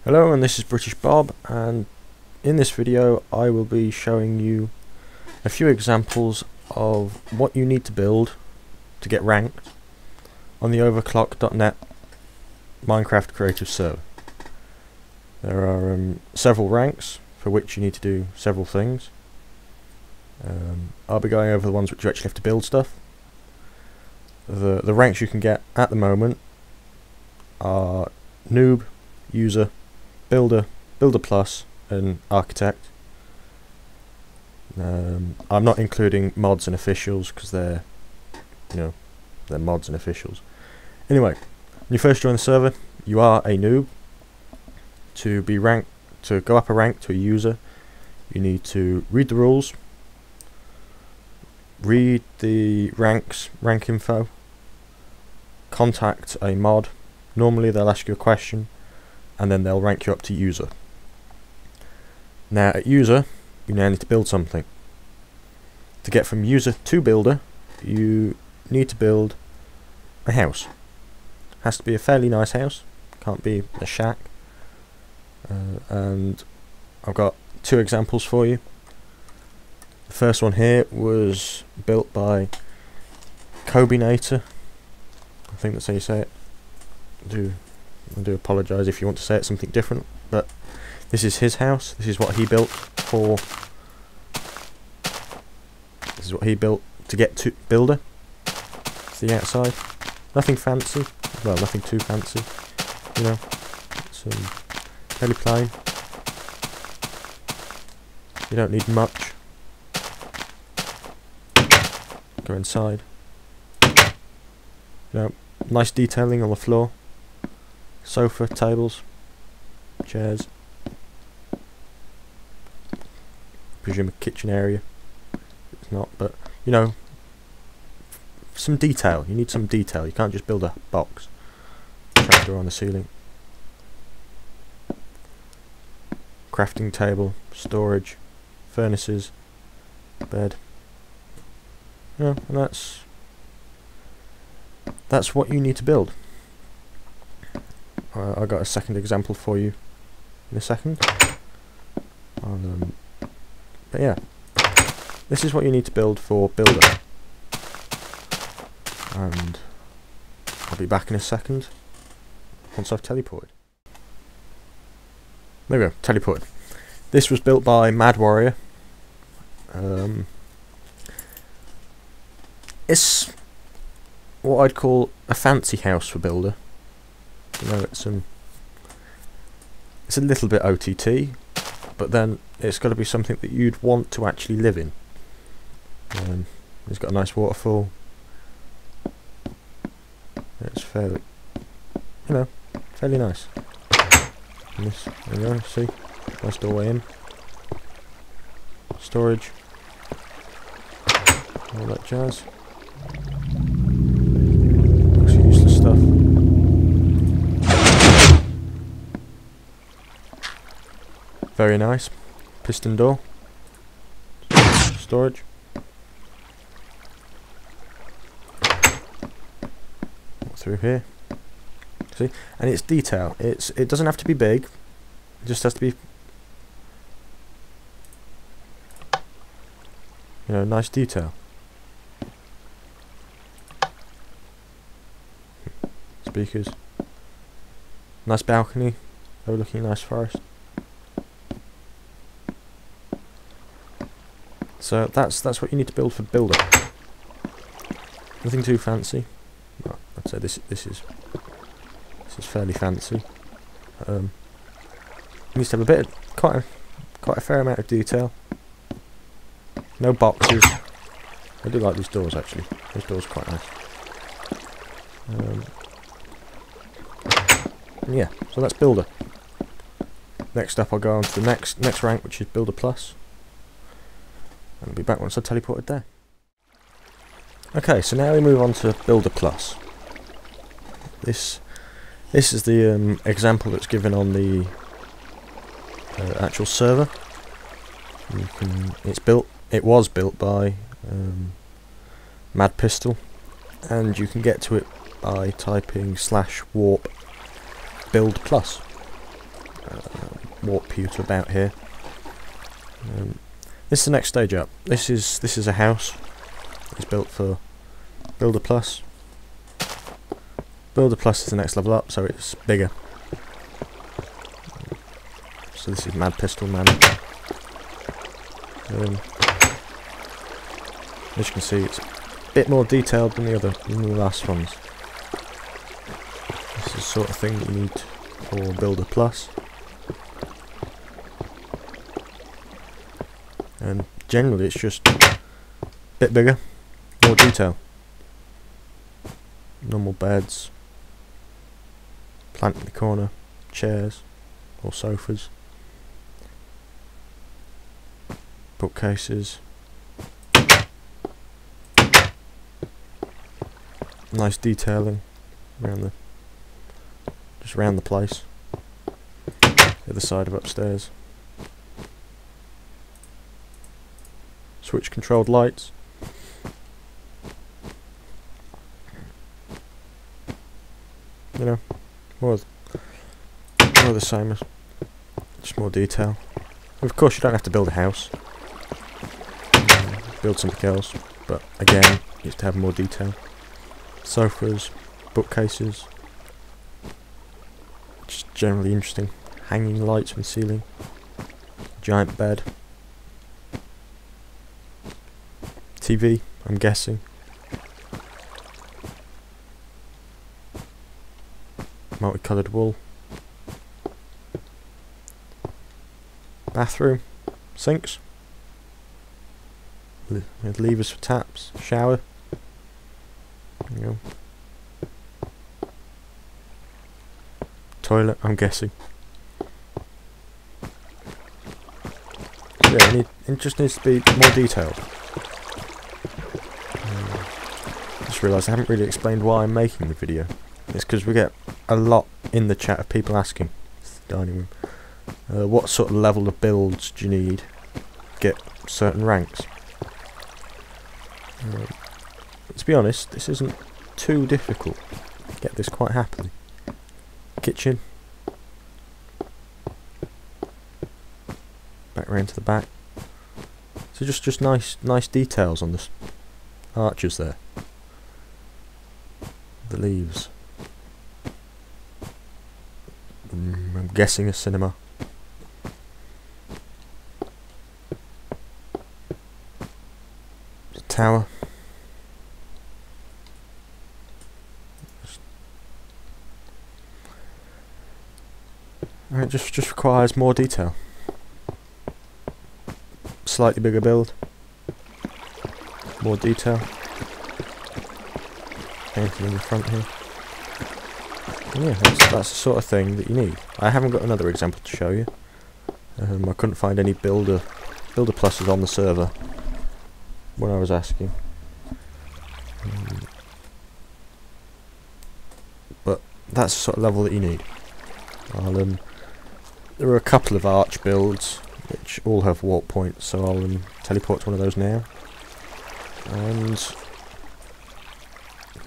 Hello, and this is British Bob, and in this video I will be showing you a few examples of what you need to build to get ranked on the overclock.net Minecraft Creative Server. There are several ranks for which you need to do several things. I'll be going over the ones which you actually have to build stuff. The ranks you can get at the moment are Noob, User, Builder, Builder Plus, and Architect. I'm not including mods and officials because they're mods and officials. Anyway, when you first join the server, you are a noob. To be ranked, to go up a rank to a user, you need to read the rules, read the rank info, contact a mod. Normally they'll ask you a question, and then they'll rank you up to user. Now at user, you now need to build something. To get from user to builder, you need to build a house. Has to be a fairly nice house, can't be a shack. And I've got two examples for you. The first one here was built by Kobynator. I think that's how you say it. I do apologise if you want to say it something different, but this is his house. This is what he built for. This is what he built to get to builder. It's the outside. Nothing fancy. Well, nothing too fancy. You know, it's fairly plain. You don't need much. Go inside. You know, nice detailing on the floor. Sofa, tables, chairs. Presume a kitchen area. It's not, but you know, some detail. You need some detail. You can't just build a box. Trapdoor on the ceiling. Crafting table, storage, furnaces, bed. Yeah, and that's what you need to build. I got a second example for you in a second. But yeah, this is what you need to build for builder. And I'll be back in a second once I've teleported. There we go, teleported. This was built by MadWarroior. It's what I'd call a fancy house for builder. You know, it's a little bit OTT, but then it's got to be something that you'd want to actually live in. It's got a nice waterfall. It's fairly, fairly nice. And this, there you go, see, nice doorway in. Storage, all that jazz. Looks useless stuff. Very nice. Piston door. Storage. Through here. See? And it's detail. It doesn't have to be big. It just has to be, you know, nice detail. Speakers. Nice balcony. Overlooking a nice forest. So that's what you need to build for builder. Nothing too fancy. Well, I'd say this is fairly fancy. It needs to have a bit of, quite a fair amount of detail. No boxes. I do like these doors actually. These doors are quite nice. Yeah, so that's builder. Next up, I'll go on to the next rank, which is Builder Plus. And I'll be back once I've teleported there. Okay, so now we move on to Builder Plus. This is the example that's given on the actual server. It was built by Mad Pistol, and you can get to it by typing /warp build plus. warp you to about here. This is the next stage up. This is a house. It's built for Builder Plus. Builder Plus is the next level up, so it's bigger. So this is Mad Pistol Man. As you can see, it's a bit more detailed than the last ones. This is the sort of thing that you need for Builder Plus. And generally it's just a bit bigger, more detail. Normal beds, plant in the corner, chairs or sofas, bookcases. Nice detailing around around the place. The other side of upstairs. Switch controlled lights. You know, more of the same, just more detail. Of course, you don't have to build a house. Build something else, but again, you have to have more detail. Sofas, bookcases, just generally interesting. Hanging lights from the ceiling, giant bed, TV, I'm guessing. Multicoloured wool. Bathroom, sinks, with levers for taps, shower. There you go. Toilet, I'm guessing. Yeah, it just needs to be more detailed. Just realised I haven't really explained why I'm making the video. It's because we get a lot in the chat of people asking. It's the dining room. What sort of level of builds do you need to get certain ranks? To be honest, this isn't too difficult. Get this quite happily. Kitchen. Back round to the back. So just nice details on the arches there. The leaves. I'm guessing a cinema. The tower. It just requires more detail. Slightly bigger build. More detail. Anything in the front here. And yeah, that's the sort of thing that you need. I haven't got another example to show you. I couldn't find any builder pluses on the server when I was asking. But that's the sort of level that you need. There are a couple of arch builds which all have warp points, so I'll teleport to one of those now. And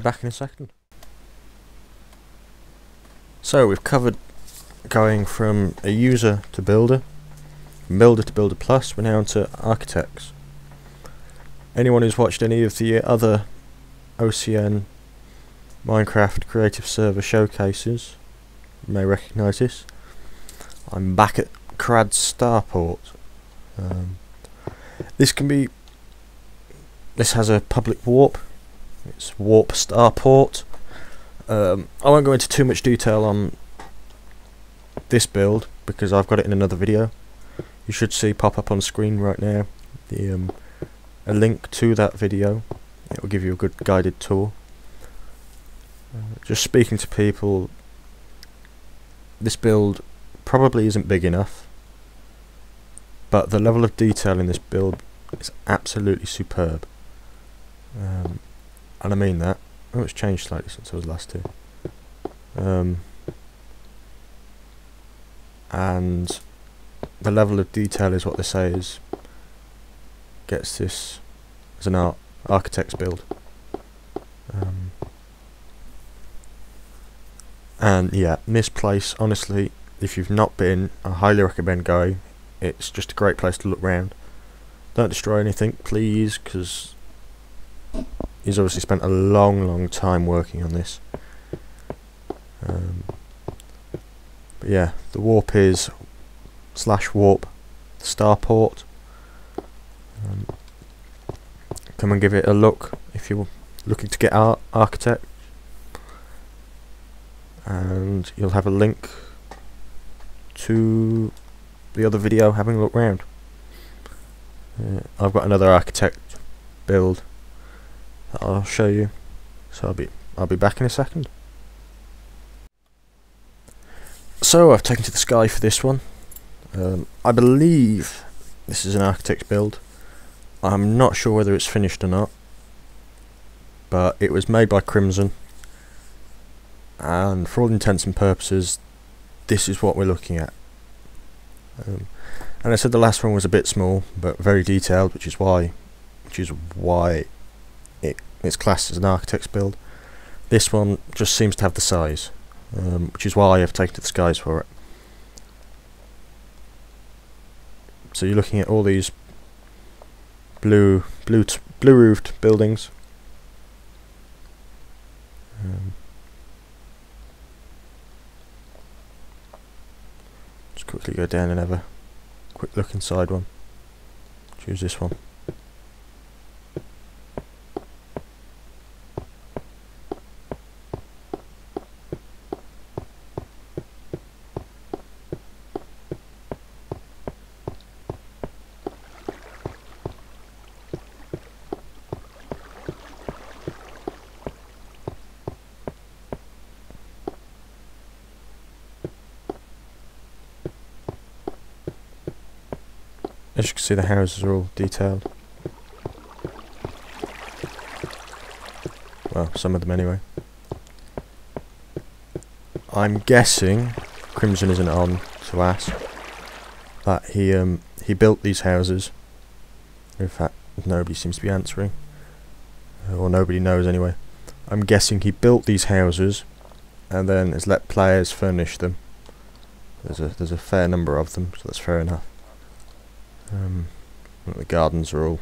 back in a second. So we've covered going from a user to builder, from builder to builder plus. We're now on to architects. Anyone who's watched any of the other OCN Minecraft Creative Server showcases may recognise this. I'm back at KyadCK Starport. This has a public warp. It's warp starport. I won't go into too much detail on this build because I've got it in another video. You should see pop up on screen right now a link to that video. It will give you a good guided tour. Just speaking to people, this build probably isn't big enough, but the level of detail in this build is absolutely superb. And I mean that. Oh, it's changed slightly since I was last here. And the level of detail is what they say is gets this as an architect's build. And yeah, in this place, honestly, if you've not been, I highly recommend going. It's just a great place to look round. Don't destroy anything, please, because he's obviously spent a long time working on this. But yeah, the warp is /warp starport. Come and give it a look if you're looking to get KyadCK, and you'll have a link to the other video having a look round. I've got another KyadCK build that I'll show you, so I'll be back in a second. So I've taken to the sky for this one. I believe this is an KyadCK build. I'm not sure whether it's finished or not, but it was made by Crimson, and for all intents and purposes this is what we're looking at. And I said the last one was a bit small but very detailed, which is why it's classed as an KyadCK build. This one just seems to have the size, which is why I've taken to the skies for it. So you're looking at all these blue roofed buildings. Just quickly go down and have a quick look inside one. Choose this one. As you can see, the houses are all detailed. Well, some of them anyway. I'm guessing Crimson isn't on to ask that he built these houses. In fact, nobody seems to be answering, or nobody knows anyway. I'm guessing he built these houses and then has let players furnish them. There's a fair number of them, so that's fair enough. The gardens are all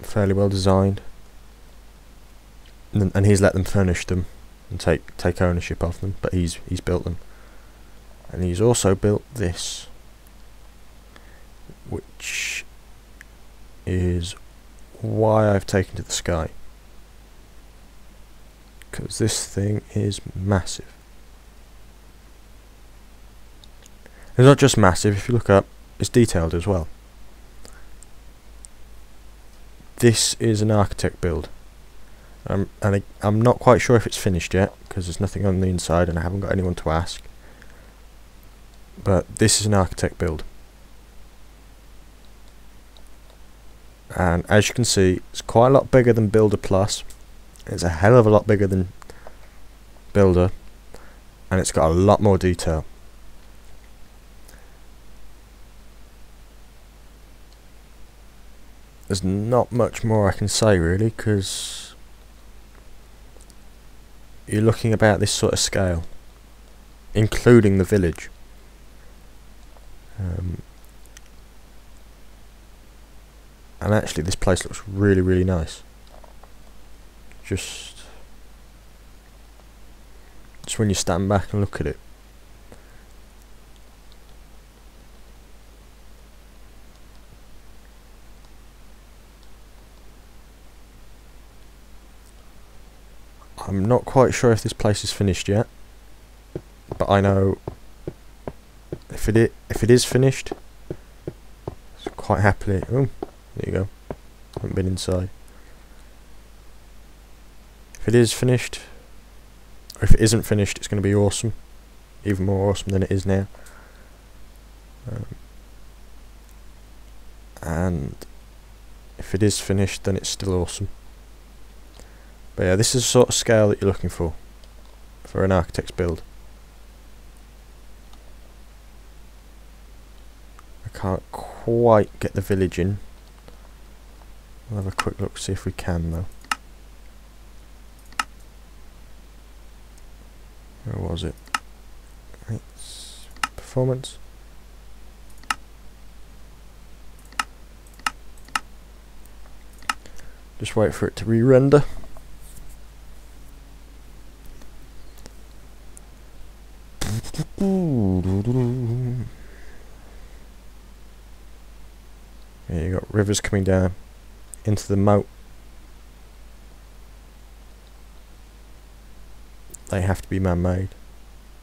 fairly well designed, and he's let them furnish them and take ownership of them, but he's built them. And he's also built this, which is why I've taken to the sky, because this thing is massive. It's not just massive, if you look up, it's detailed as well. This is an KyadCK build. And I'm not quite sure if it's finished yet, because there's nothing on the inside and I haven't got anyone to ask. But this is an KyadCK build. And as you can see, it's quite a lot bigger than Builder Plus. It's a hell of a lot bigger than Builder. And it's got a lot more detail. There's not much more I can say really, because you're looking about this sort of scale, including the village. And actually this place looks really nice. Just when you stand back and look at it. I'm not quite sure if this place is finished yet, but I know if it is finished, quite happily. Oh, there you go. Haven't been inside. If it is finished, or if it isn't finished, it's going to be awesome, even more awesome than it is now. And if it is finished, then it's still awesome. But yeah, this is the sort of scale that you're looking for an KyadCK build. I can't quite get the village in. We'll have a quick look, see if we can though. Where was it? It's performance. Just wait for it to re-render. Yeah, you got rivers coming down into the moat. They have to be man-made.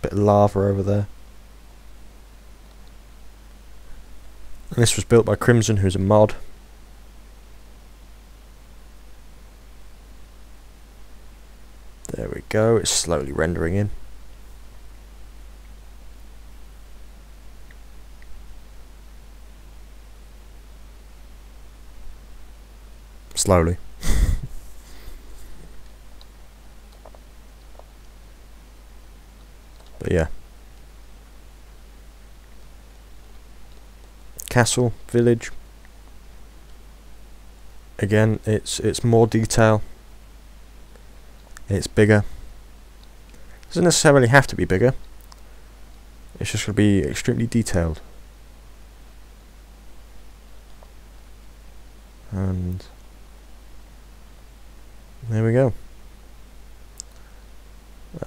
Bit of lava over there. And this was built by Crimson, who's a mod. There we go, it's slowly rendering in. Slowly. But yeah. Castle, village. Again, it's more detail. It's bigger. Doesn't necessarily have to be bigger. It's just going to be extremely detailed. And there we go.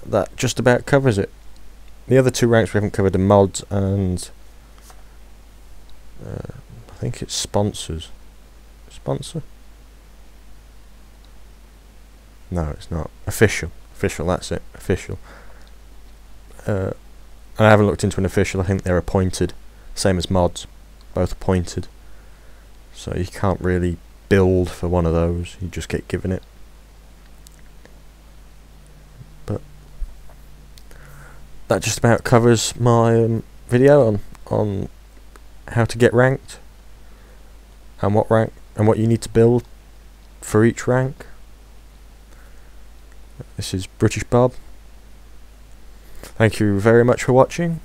That just about covers it. The other two ranks we haven't covered are mods and I think it's sponsors. Sponsor? No, it's not. Official. Official, that's it. Official. I haven't looked into an official. I think they're appointed. Same as mods. Both appointed. So you can't really build for one of those. You just get given it. But that just about covers my video on how to get ranked and what rank and what you need to build for each rank. This is British Bob. Thank you very much for watching.